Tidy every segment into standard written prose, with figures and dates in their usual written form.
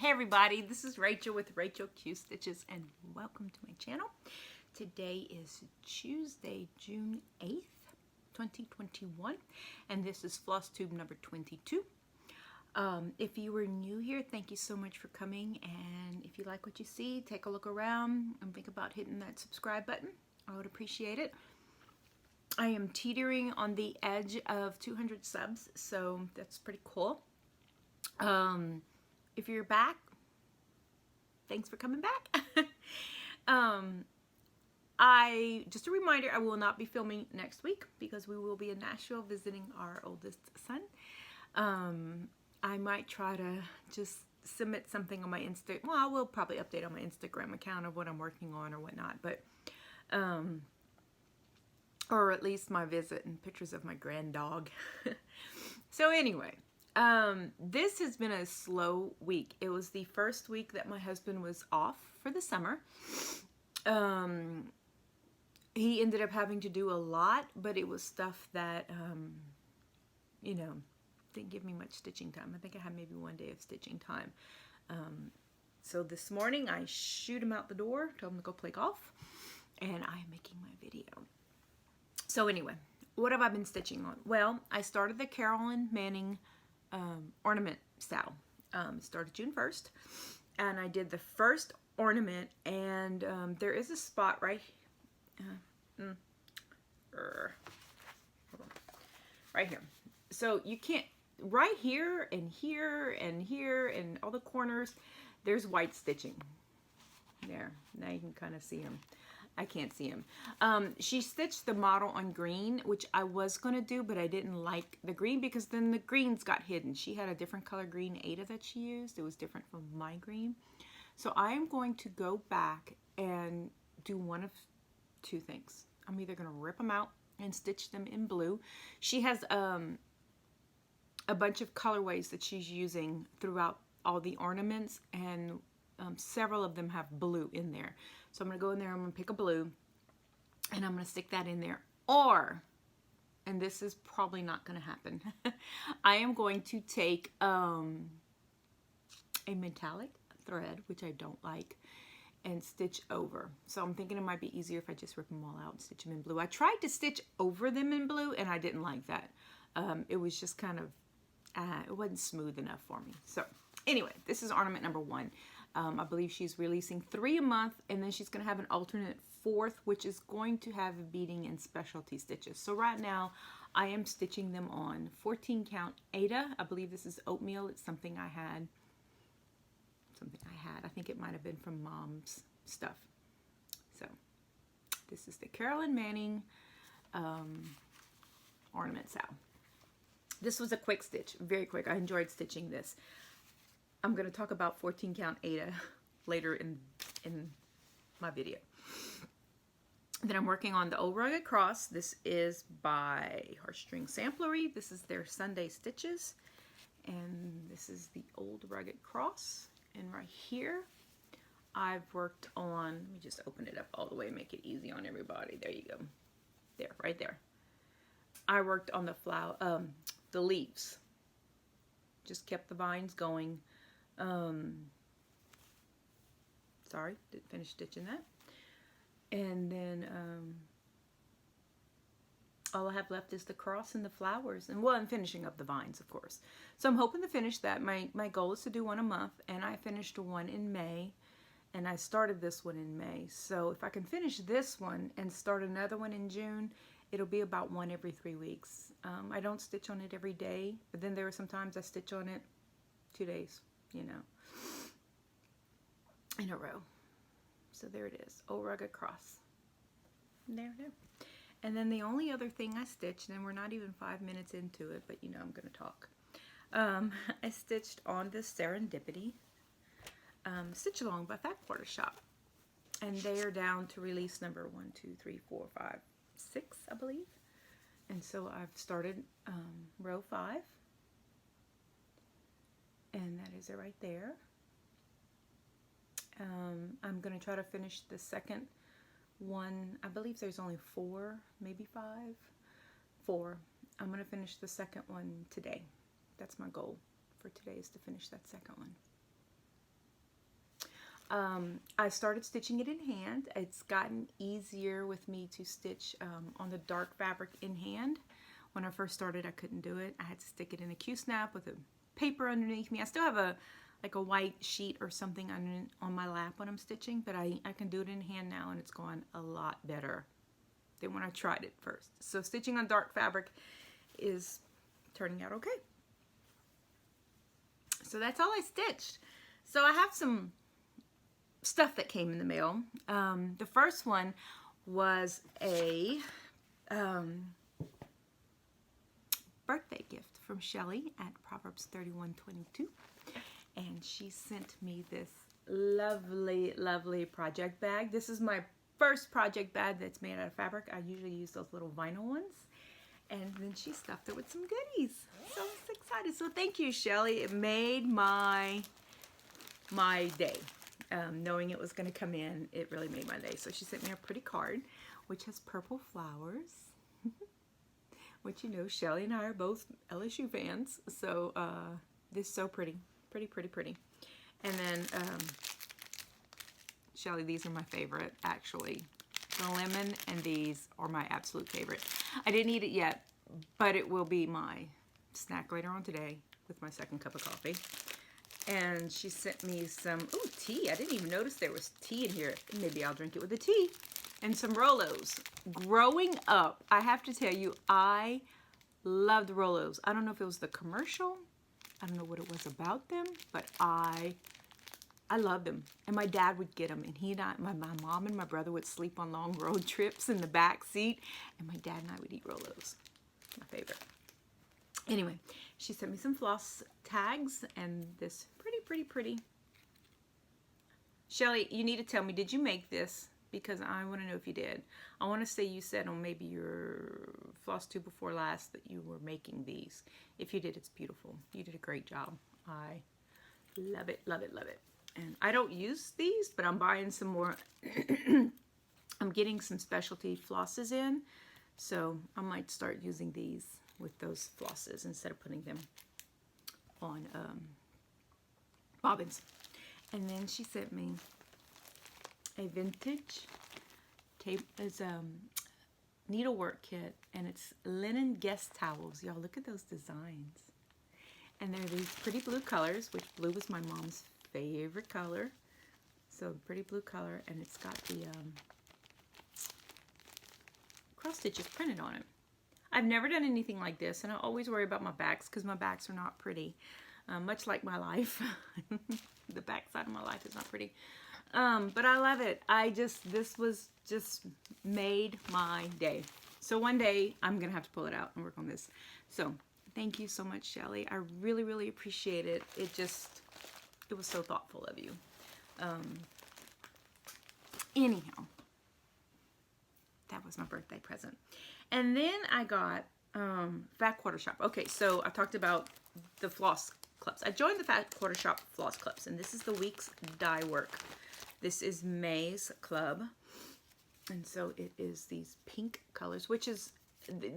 Hey everybody, this is Rachel with Rachel Q Stitches and welcome to my channel. Today is Tuesday, June 8th, 2021, and this is FlossTube number 22. If you were new here, thank you so much for coming, and if you like what you see, take a look around and think about hitting that subscribe button. I would appreciate it. I am teetering on the edge of 200 subs, so that's pretty cool. If you're back, thanks for coming back. Just a reminder, I will not be filming next week because we will be in Nashville visiting our oldest son. I might try to just submit something on my Insta. Well, I will probably update on my Instagram account of what I'm working on or whatnot, but or at least my visit and pictures of my grand dog. So anyway, this has been a slow week. It was the first week that my husband was off for the summer. He ended up having to do a lot, but it was stuff that, you know, didn't give me much stitching time. I think I had maybe one day of stitching time. So this morning I shoot him out the door, told him to go play golf, and I'm making my video. So anyway, what have I been stitching on? Well, I started the Carolyn Manning ornament style. It started June 1st, and I did the first ornament, and there is a spot right right here. So you can't, right here and here and here and all the corners, there's white stitching. There, now you can kind of see him. I can't see him. She stitched the model on green, which I was going to do, but I didn't like the green because then the greens got hidden. She had a different color green Aida that she used. It was different from my green. So I am going to go back and do one of two things. I'm either going to rip them out and stitch them in blue. She has a bunch of colorways that she's using throughout all the ornaments, and several of them have blue in there. So I'm going to go in there, I'm going to pick a blue, and I'm going to stick that in there. Or, and this is probably not going to happen, I am going to take a metallic thread, which I don't like, and stitch over. So I'm thinking it might be easier if I just rip them all out and stitch them in blue. I tried to stitch over them in blue, and I didn't like that. It was just kind of, it wasn't smooth enough for me. So anyway, this is ornament number 1. I believe she's releasing 3 a month, and then she's going to have an alternate 4th, which is going to have beading and specialty stitches. So right now, I am stitching them on 14 count Aida. I believe this is oatmeal. It's something I had. I think it might have been from Mom's stuff. So this is the Carolyn Manning ornament style. This was a quick stitch, very quick. I enjoyed stitching this. I'm going to talk about 14 count Aida later in my video. Then I'm working on the Old Rugged Cross. This is by Heartstring Samplery. This is their Sunday Stitches. And this is the Old Rugged Cross. And right here, I've worked on, let me just open it up all the way and make it easy on everybody. There you go. There, right there. I worked on the flower, the leaves. Just kept the vines going. Sorry, didn't finish stitching that. And then all I have left is the cross and the flowers, and well, I'm finishing up the vines, of course. So I'm hoping to finish that. My goal is to do one a month, and I finished one in May, and I started this one in May. So if I can finish this one and start another one in June, it'll be about one every 3 weeks. I don't stitch on it every day, but then there are some times I stitch on it 2 days, you know, in a row. So there it is, Old Rugged Cross. There. And then the only other thing I stitched, and we're not even 5 minutes into it, but you know I'm going to talk. I stitched on this Serendipity Stitch Along by Fat Quarter Shop. And they are down to release number 1, 2, 3, 4, 5, 6, I believe. And so I've started row 5. And that is it right there. I'm going to try to finish the second one. I believe there's only 4, maybe 5. 4. I'm going to finish the second one today. That's my goal for today, is to finish that second one. I started stitching it in hand. It's gotten easier with me to stitch on the dark fabric in hand. When I first started, I couldn't do it. I had to stick it in a Q-snap with a paper underneath me. I still have a white sheet or something on my lap when I'm stitching, but I can do it in hand now, and it's gone a lot better than when I tried it first. So stitching on dark fabric is turning out okay. So that's all I stitched. So I have some stuff that came in the mail. The first one was a birthday gift from Shelly at Proverbs 31:22, and she sent me this lovely, lovely project bag. This is my first project bag that's made out of fabric. I usually use those little vinyl ones, and then she stuffed it with some goodies. So I was excited. So thank you, Shelly. It made my day. Knowing it was going to come in, it really made my day. So she sent me a pretty card, which has purple flowers. Which, you know, Shelly and I are both LSU fans, so this is so pretty. Pretty. And then, Shelly, these are my favorite, actually. The lemon and these are my absolute favorite. I didn't eat it yet, but it will be my snack later on today with my second cup of coffee. And she sent me some, ooh, tea. I didn't even notice there was tea in here. Maybe I'll drink it with the tea. And some Rolos. Growing up, I have to tell you, I loved Rolos. I don't know if it was the commercial. I don't know what it was about them, but I loved them. And my dad would get them, and he and I, my mom and my brother would sleep on long road trips in the back seat, and my dad and I would eat Rolos. My favorite. Anyway, she sent me some floss tags and this pretty. Shelly, you need to tell me, did you make this? Because I want to know if you did. I want to say you said on maybe your FlossTube before last that you were making these. If you did, it's beautiful. You did a great job. I love it. And I don't use these, but I'm buying some more. I'm getting some specialty flosses in, so I might start using these with those flosses instead of putting them on bobbins. And then she sent me a vintage tape is needlework kit, and it's linen guest towels. Y'all, look at those designs. And they're these pretty blue colors, which blue was my mom's favorite color. So pretty blue color, and it's got the cross stitches printed on it. I've never done anything like this, and I always worry about my backs because my backs are not pretty. Much like my life. The back side of my life is not pretty. But I love it. This was just made my day. So one day I'm going to have to pull it out and work on this. So thank you so much, Shelly. I really appreciate it. It was so thoughtful of you. Anyhow, that was my birthday present. And then I got Fat Quarter Shop. Okay, so I talked about the floss clubs. I joined the Fat Quarter Shop floss clubs, and this is the week's dye work. This is May's club, and so it is these pink colors, which is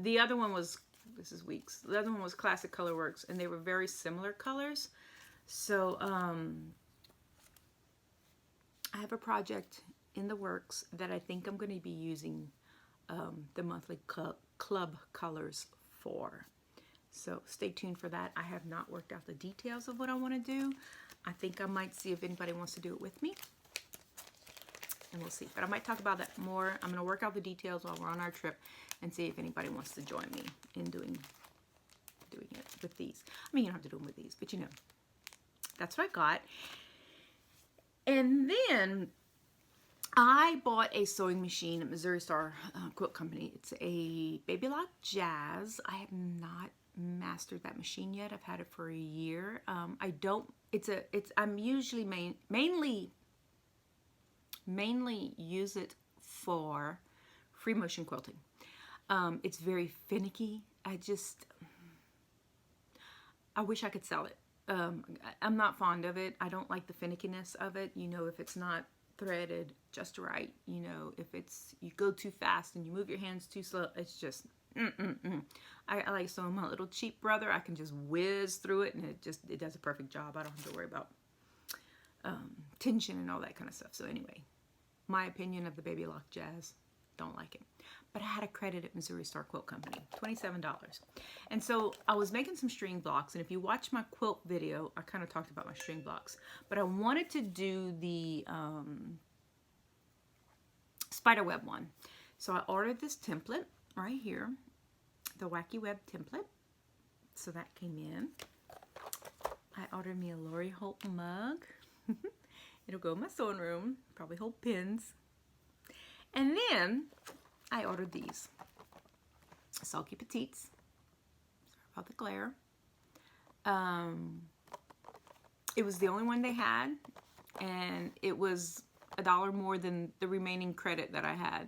the other one was, this is week's. The other one was Classic Color Works, and they were very similar colors. So I have a project in the works that I think I'm going to be using the monthly club colors for. So stay tuned for that. I have not worked out the details of what I want to do. I think I might see if anybody wants to do it with me. And we'll see. But I might talk about that more. I'm going to work out the details while we're on our trip and see if anybody wants to join me in doing it with these. I mean, you don't have to do them with these, but you know. That's what I got. And then I bought a sewing machine at Missouri Star Quilt Company. It's a Baby Lock Jazz. I have not mastered that machine yet. I've had it for a year. I'm usually mainly use it for free motion quilting. It's very finicky. I wish I could sell it. I'm not fond of it. I don't like the finickiness of it. You know, if it's not threaded just right, you know, if you go too fast and you move your hands too slow, it's just I like sewing my little cheap brother. I can just whiz through it, and it does a perfect job. I don't have to worry about tension and all that kind of stuff. So anyway, my opinion of the Baby Lock Jazz, don't like it. But I had a credit at Missouri Star Quilt Company, $27. And so I was making some string blocks, and if you watch my quilt video, I kind of talked about my string blocks. But I wanted to do the spiderweb one. So I ordered this template right here, the Wacky Web template. So that came in. I ordered me a Lori Holt mug. It'll go in my sewing room, probably hold pins. And then I ordered these Sulky Petites. Sorry about the glare. It was the only one they had, and it was $1 more than the remaining credit that I had.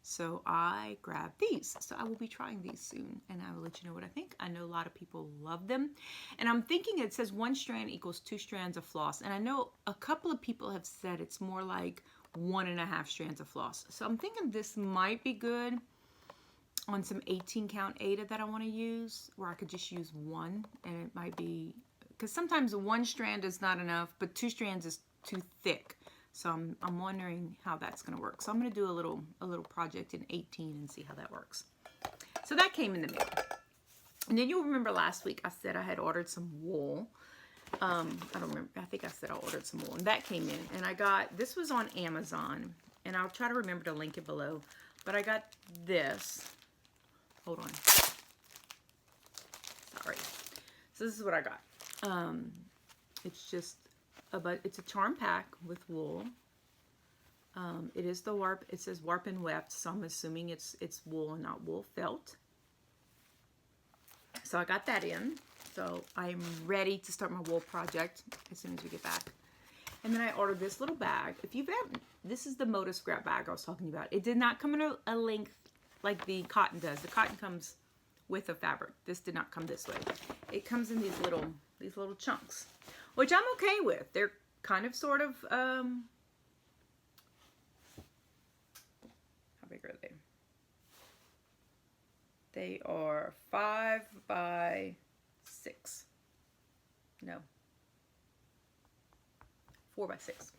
So I grabbed these. So I will be trying these soon, and I will let you know what I think. I know a lot of people love them. And I'm thinking it says 1 strand equals 2 strands of floss. And I know a couple of people have said it's more like 1.5 strands of floss. So I'm thinking this might be good on some 18 count Aida that I want to use, where I could just use 1, and it might be, because sometimes 1 strand is not enough, but 2 strands is too thick. So I'm wondering how that's going to work. So I'm going to do a little project in 18 and see how that works. So that came in the mail. And then you'll remember last week I said I had ordered some wool. I don't remember. I think I said I ordered some wool, and that came in. And I got, this was on Amazon, and I'll try to remember to link it below. But I got this. Hold on. Sorry. So this is what I got. It's just it's a charm pack with wool. It is the warp. It says warp and weft, so I'm assuming it's wool and not wool felt. So I got that in. So I'm ready to start my wool project as soon as we get back. And then I ordered this little bag. If you've had, this is the Moda scrap bag I was talking about. It did not come in a length like the cotton does. The cotton comes with a fabric. This did not come this way. It comes in these little chunks, which I'm okay with. They're kind of sort of, how big are they? They are 5 by 6. No. 4 by 6.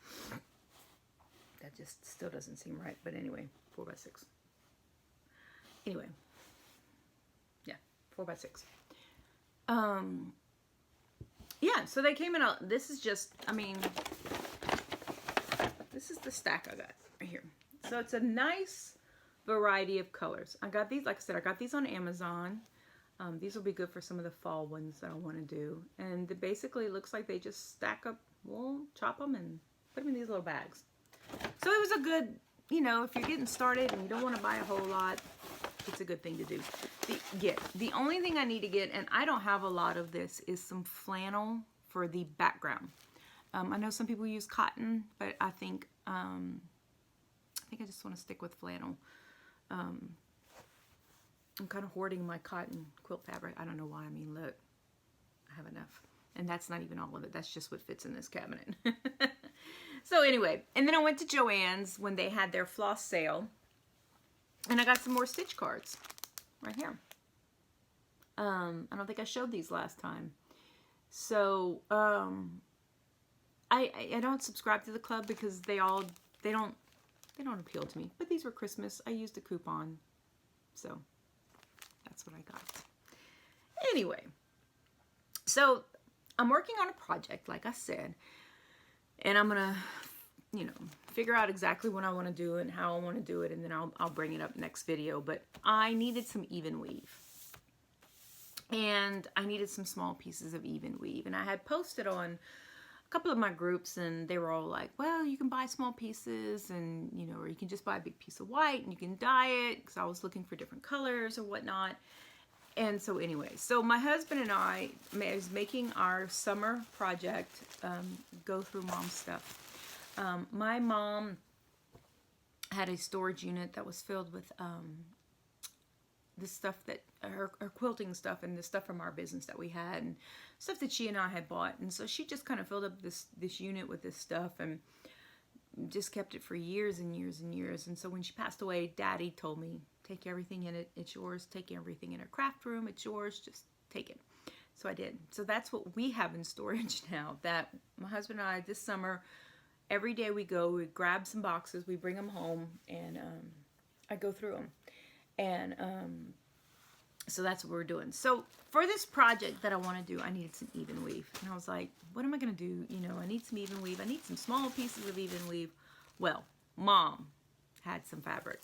That just still doesn't seem right, but anyway, 4 by 6. Anyway. Yeah, 4 by 6. Yeah, so they came in this is just, I mean, this is the stack I got right here. So it's a nice variety of colors. I got these, like I said, I got these on Amazon. These will be good for some of the fall ones that I want to do. And it basically looks like they just stack up wool, chop them, and put them in these little bags. So it was a good, you know, if you're getting started and you don't want to buy a whole lot, it's a good thing to do. The only thing I need to get, and I don't have a lot of this, is some flannel for the background. I know some people use cotton, but I think I just want to stick with flannel. I'm kind of hoarding my cotton quilt fabric. I don't know why. I mean, look, I have enough. And that's not even all of it. That's just what fits in this cabinet. So anyway, and then I went to Joann's when they had their floss sale. And I got some more stitch cards right here. I don't think I showed these last time. So I don't subscribe to the club because they don't appeal to me. But these were Christmas. I used a coupon. So that's what I got. Anyway, so I'm working on a project, like I said, and I'm gonna, you know, figure out exactly when I want to do it and how I want to do it, and then I'll bring it up next video. But I needed some even weave, and I needed some small pieces of even weave, and I had posted on a couple of my groups, and they were all like, well, you can buy small pieces, and you know, or you can just buy a big piece of white and you can dye it, because I was looking for different colors or whatnot. And so anyway, so my husband and I is making our summer project, go through mom's stuff. My mom had a storage unit that was filled with the stuff that, her quilting stuff and the stuff from our business that we had, and stuff that she and I had bought. And so she just kind of filled up this unit with this stuff and just kept it for years and years and years. And so when she passed away, Daddy told me, take everything in it, it's yours. Take everything in her craft room, it's yours, just take it. So I did. So that's what we have in storage now. That my husband and I, this summer, every day we go, we grab some boxes, we bring them home, and I go through them. And so that's what we're doing. So for this project that I want to do, I needed some even weave. And I was like, what am I going to do? You know, I need some even weave. I need some small pieces of even weave. Well, Mom had some fabric.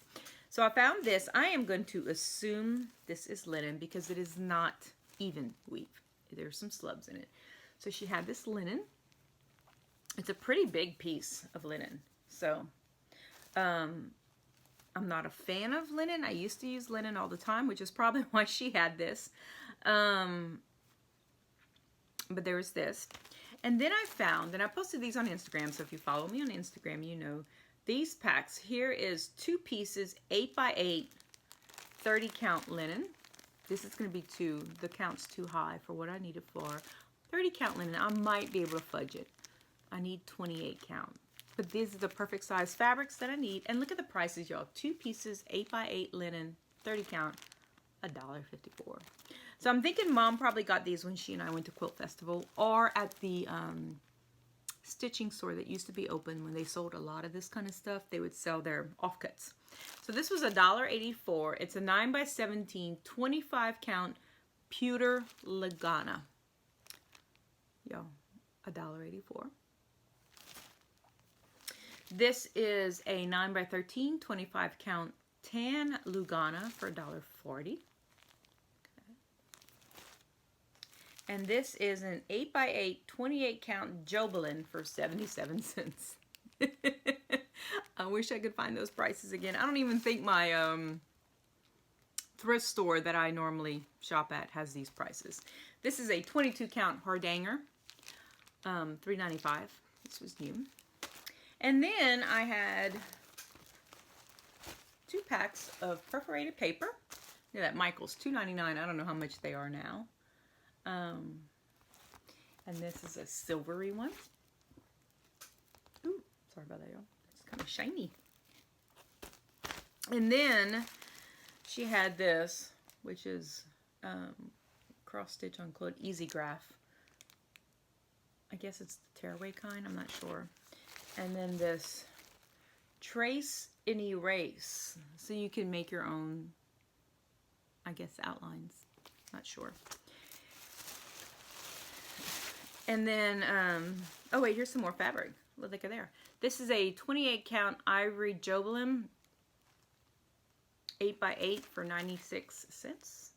So I found this. I am going to assume this is linen because it is not even weave. There's some slubs in it. So she had this linen. It's a pretty big piece of linen. So I'm not a fan of linen. I used to use linen all the time, which is probably why she had this. But there was this. And then I found, and I posted these on Instagram, so if you follow me on Instagram, you know, these packs. Here is 2 pieces, 8x8, 30 count linen. This is going to be 2. The count's too high for what I need it for. 30 count linen. I might be able to fudge it. I need 28 count. But these are the perfect size fabrics that I need. And look at the prices, y'all. 2 pieces, 8x8 linen, 30 count, $1.54. So I'm thinking Mom probably got these when she and I went to Quilt Festival or at the stitching store that used to be open when they sold a lot of this kind of stuff. They would sell their offcuts. So this was $1.84. It's a 9x17, 25 count pewter Lagana. Yo, $1.84. This is a 9x13, 25 count tan Lugana for $1.40. Okay. And this is an 8x8, 28 count Jobelin for 77 cents. I wish I could find those prices again. I don't even think my thrift store that I normally shop at has these prices. This is a 22 count Hardanger, $3.95. This was new. And then I had 2 packs of perforated paper. Yeah, that Michael's $2.99. I don't know how much they are now. And this is a silvery one. Ooh, sorry about that, y'all. It's kind of shiny. And then she had this, which is cross stitch on quilt, Easy Graph. I guess it's the tearaway kind. I'm not sure. And then this trace and erase, so you can make your own, I guess, outlines. Not sure. And then, oh wait, here's some more fabric. Look at there. This is a 28 count ivory Jobelin, 8x8 for 96 cents.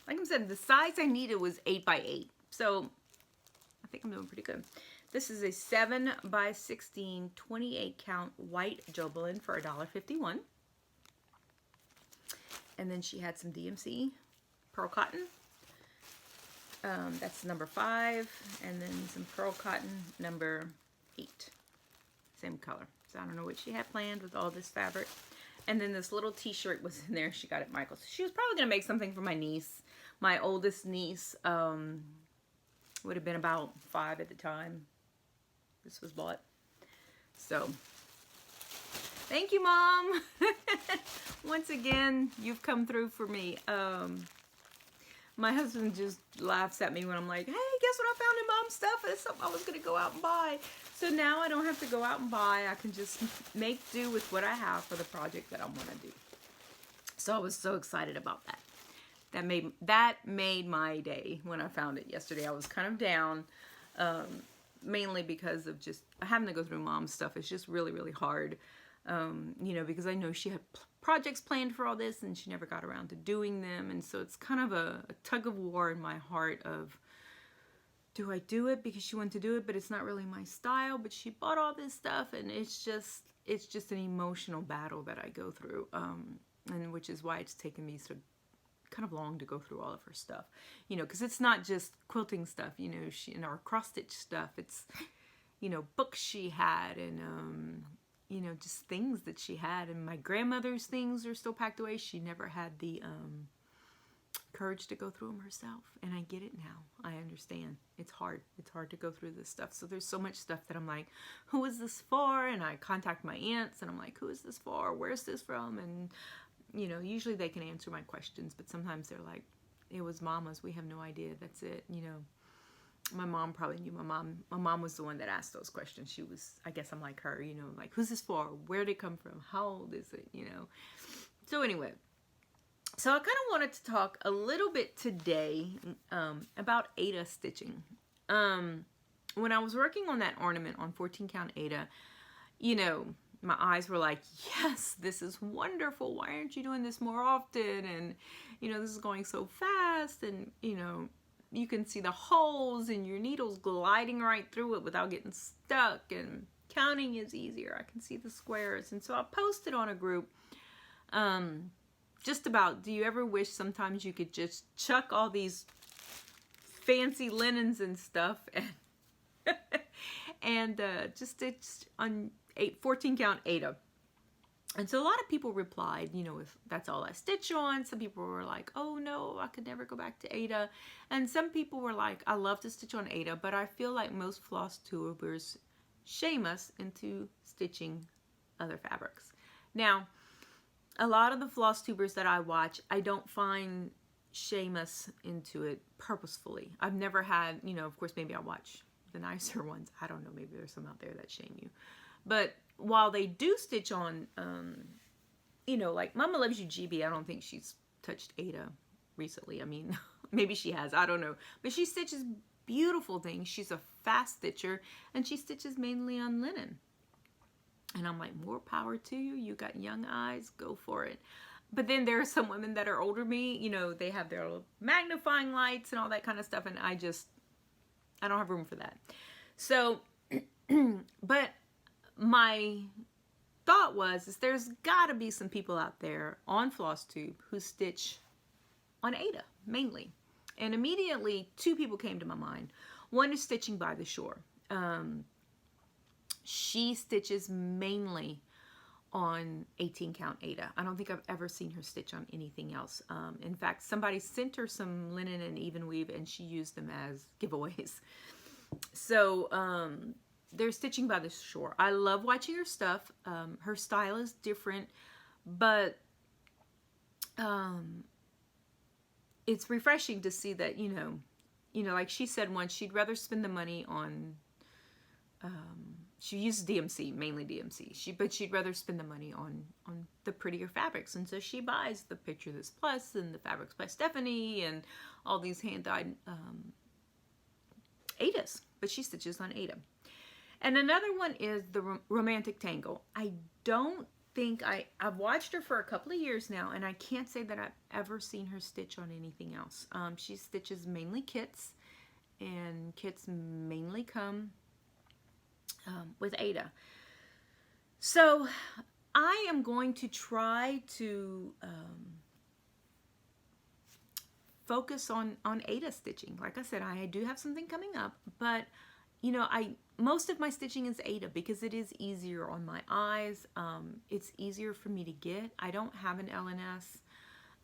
Like I said, the size I needed was 8x8, so I think I'm doing pretty good. This is a 7x16, 28 count white Jobelin for $1.51. And then she had some DMC pearl cotton. That's number 5. And then some pearl cotton, number 8. Same color. So I don't know what she had planned with all this fabric. And then this little t-shirt was in there. She got it at Michael's. She was probably going to make something for my niece. My oldest niece would have been about 5 at the time this was bought. So, thank you, Mom. Once again, you've come through for me. My husband just laughs at me when I'm like, hey, guess what I found in Mom's stuff? It's something I was going to go out and buy. So now I don't have to go out and buy. I can just make do with what I have for the project that I want to do. So I was so excited about that. That made my day when I found it yesterday. I was kind of down. Mainly because of just having to go through Mom's stuff. It's just really, really hard, you know, because I know she had projects planned for all this and she never got around to doing them. And so it's kind of a tug of war in my heart of, do I do it because she wanted to do it, but it's not really my style, but she bought all this stuff, and it's just an emotional battle that I go through, and which is why it's taken me so kind of long to go through all of her stuff, you know, because it's not just quilting stuff, you know, and our cross stitch stuff. It's, you know, books she had, and you know, just things that she had, and my grandmother's things are still packed away. She never had the courage to go through them herself, and I get it now. I understand. It's hard to go through this stuff. So there's so much stuff that I'm like, who is this for? And I contact my aunts and I'm like, who is this for? Where's this from? And you know, usually they can answer my questions, but sometimes they're like, it was Mama's. We have no idea. That's it. You know, my mom probably knew. My mom was the one that asked those questions. She was, I guess I'm like her, you know, like, who's this for? Where did it come from? How old is it? You know? So anyway, so I kind of wanted to talk a little bit today about Aida stitching. When I was working on that ornament on 14 count Aida, you know, my eyes were like, yes, this is wonderful. Why aren't you doing this more often? And, you know, this is going so fast. And, you know, you can see the holes and your needles gliding right through it without getting stuck. And counting is easier. I can see the squares. And so I posted on a group just about, do you ever wish sometimes you could just chuck all these fancy linens and stuff and just stitch on 14 count Aida. And so a lot of people replied, you know, if that's all I stitch on. Some people were like, oh no, I could never go back to Aida. And some people were like, I love to stitch on Aida, but I feel like most floss tubers shame us into stitching other fabrics. Now, a lot of the floss tubers that I watch, I don't find shame us into it purposefully. I've never had, you know, of course, maybe I watch the nicer ones. I don't know, maybe there's some out there that shame you. But while they do stitch on, you know, like Mama Loves You GB, I don't think she's touched Aida recently. I mean, maybe she has, I don't know. But she stitches beautiful things. She's a fast stitcher, and she stitches mainly on linen. And I'm like, more power to you. You got young eyes, go for it. But then there are some women that are older than me, you know, they have their little magnifying lights and all that kind of stuff. And I don't have room for that. So, but my thought was, is there's got to be some people out there on FlossTube who stitch on Aida mainly. And immediately 2 people came to my mind. One is Stitching by the Shore. She stitches mainly on 18 count Aida. I don't think I've ever seen her stitch on anything else. In fact, somebody sent her some linen and even weave and she used them as giveaways. So they're Stitching by the Shore. I love watching her stuff. Her style is different, but it's refreshing to see that, you know, like she said once, she'd rather spend the money on, she uses DMC, mainly DMC, but she'd rather spend the money on the prettier fabrics. And so she buys the Picture This Plus and the Fabrics by Stephanie and all these hand-dyed Aidas, but she stitches on Aida. And another one is the Romantic Tangle. I don't think, I've watched her for a couple of years now, and I can't say that I've ever seen her stitch on anything else. She stitches mainly kits, and kits mainly come with Aida. So I am going to try to focus on Aida stitching. Like I said, I do have something coming up, but you know, most of my stitching is Aida because it is easier on my eyes. It's easier for me to get. I don't have an LNS.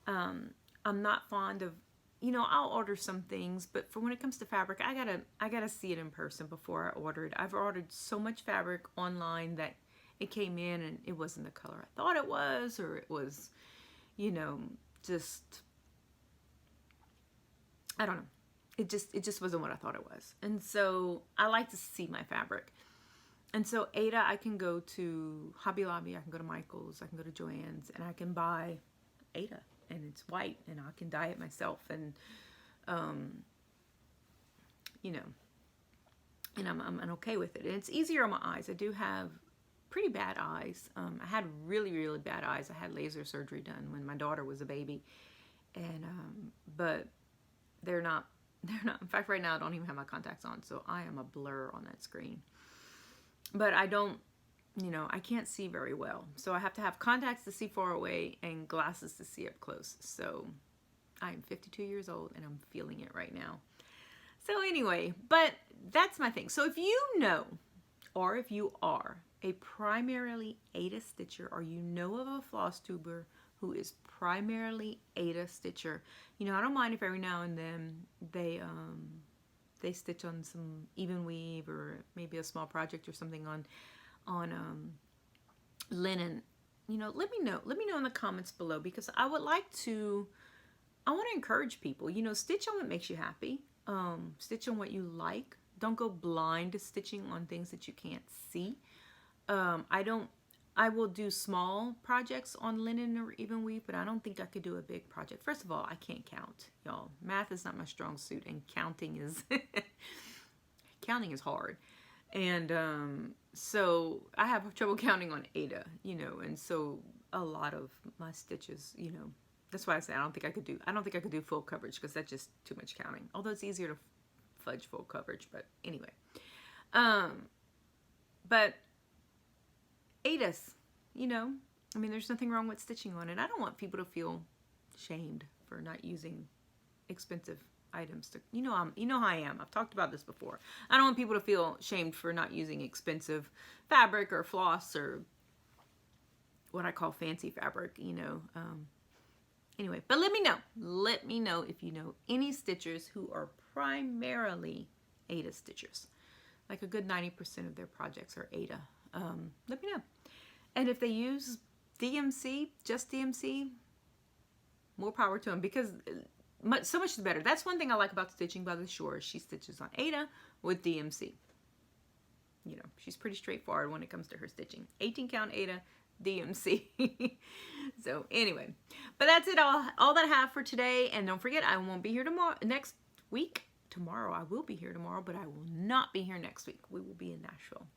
I'm not fond of, you know, I'll order some things, but for when it comes to fabric, I gotta see it in person before I order it. I've ordered so much fabric online that it came in and it wasn't the color I thought it was, or it was, you know, just, I don't know. It just wasn't what I thought it was. And so I like to see my fabric. And so Aida, I can go to Hobby Lobby, I can go to Michael's, I can go to Joann's, and I can buy Aida, and it's white, and I can dye it myself, and you know, and I'm okay with it. And it's easier on my eyes. I do have pretty bad eyes. I had really, really bad eyes. I had laser surgery done when my daughter was a baby, and but they're not. In fact, right now I don't even have my contacts on, so I am a blur on that screen. But I don't, you know, I can't see very well. So I have to have contacts to see far away and glasses to see up close. So I'm 52 years old and I'm feeling it right now. So anyway, but that's my thing. So if you know, or if you are a primarily Aida stitcher, or you know of a floss tuber who is primarily Aida stitcher, you know, I don't mind if every now and then they stitch on some even weave or maybe a small project or something on linen. You know, let me know in the comments below, because I would like to I want to encourage people, you know, stitch on what makes you happy. Stitch on what you like. Don't go blind to stitching on things that you can't see. I will do small projects on linen or even weave, but I don't think I could do a big project. First of all, I can't count, y'all. Math is not my strong suit, and counting is counting is hard. And so I have trouble counting on Aida, you know, and so a lot of my stitches, you know, that's why I say I don't think I could do full coverage, because that's just too much counting. Although it's easier to fudge full coverage, but anyway. But Aida's, you know, I mean, there's nothing wrong with stitching on it. I don't want people to feel shamed for not using expensive items to, you know how I am. I've talked about this before. I don't want people to feel shamed for not using expensive fabric or floss or what I call fancy fabric, you know. Anyway, but let me know if you know any stitchers who are primarily Aida stitchers. Like a good 90% of their projects are Aida. Let me know. And if they use DMC, just DMC, more power to them, because so much better. That's one thing I like about Stitching by the Shore. She stitches on Aida with DMC. You know, she's pretty straightforward when it comes to her stitching. 18 count Aida, DMC. So anyway, but that's it, all that I have for today. And don't forget, I won't be here next week. Tomorrow, I will be here tomorrow, but I will not be here next week. We will be in Nashville.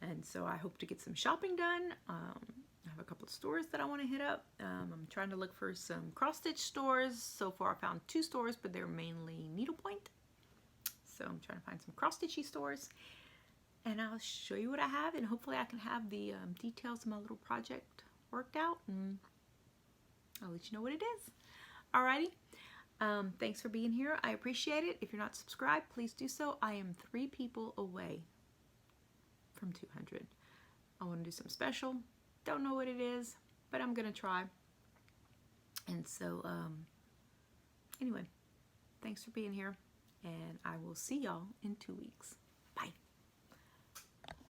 And so I hope to get some shopping done. I have a couple of stores that I want to hit up. I'm trying to look for some cross-stitch stores. So far I found 2 stores, but they're mainly needlepoint. So I'm trying to find some cross-stitchy stores. And I'll show you what I have, and hopefully I can have the details of my little project worked out. And I'll let you know what it is. Alrighty. Thanks for being here. I appreciate it. If you're not subscribed, please do so. I am 3 people away from 200. I want to do something special. Don't know what it is, but I'm going to try. And so, anyway, thanks for being here, and I will see y'all in 2 weeks. Bye.